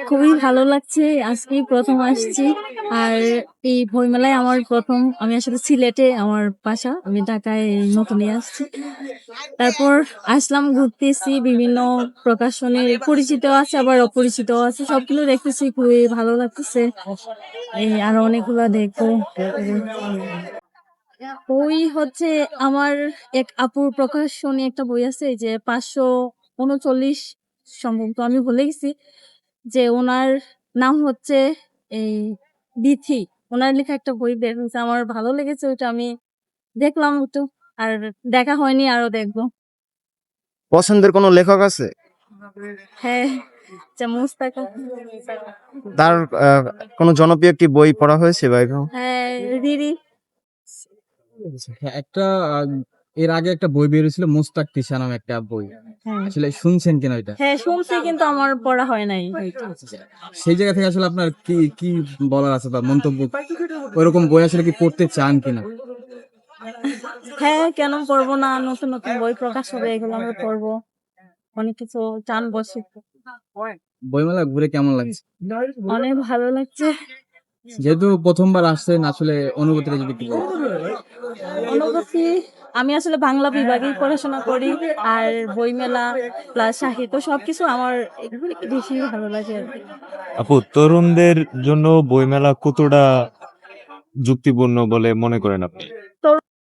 খুবই ভালো লাগছে। আজকেই প্রথম আসছি। আর এই বইমেলায় আমার প্রথম। আমি আসলে সিলেটে আমার বাসা। আমি ঢাকায় নতুনই আসছি। তারপর আসলাম, ঘুরতেছি, বিভিন্ন প্রকাশনীর পরিচিত আছে আবার অপরিচিতও আছে। সবগুলো দেখতেছি, খুবই ভালো লাগতেছে। এই আরো অনেকগুলা দেখবো। বই হচ্ছে আমার এক আপুর প্রকাশনী একটা বই আছে, এই যে 539 সম্ভবত, আমি ভুলে গেছি। যে ওনার নাম হচ্ছে এই বিথি। ওনার লেখা একটা বই বের হয়েছে, আমার ভালো লেগেছে ওইটা, আমি দেখলাম একটু। আর দেখা হয়নি, আরো দেখবো। পছন্দের কোনো লেখক আছে? হ্যাঁ, যে মুস্তাকা। তার কোনো জনপ্রিয় একটি বই পড়া হয়েছে বা এরকম? হ্যাঁ, রিরি। হ্যাঁ, একটা এর আগে একটা বই বের হয়েছিল মুস্তাক তিশা নামে একটা বই। হ্যাঁ, আসলে শুনছেন কিনা এটা? হ্যাঁ শুনছি, কিন্তু আমার পড়া হয় নাই। সেই জায়গা থেকে আসলে আপনার কি কি বলার আছে বা মন্তব্য, ওইরকম বই আসলে কি পড়তে চান কিনা? হ্যাঁ, কেন পড়বো না? নতুন নতুন বই প্রকাশ হবে, এগুলো আমরা পড়বো। অনেক কিছু জানবো, শিখবো। বইমেলা ঘুরে কেমন লাগছে? অনেক ভালো লাগছে। যেহেতু প্রথমবার আসছেন, আসলে অনুভূতিটা যদি একটু বলেন। অনুভূতি, আমি আসলে বাংলা বিভাগেই পড়াশোনা করি। আর বইমেলা প্লাস সাহিত্য সবকিছু আমার এগুলো একটু বেশি ভালো লাগে আর কি। আপু, তরুণদের জন্য বইমেলা কতটা যুক্তিপূর্ণ বলে মনে করেন আপনি?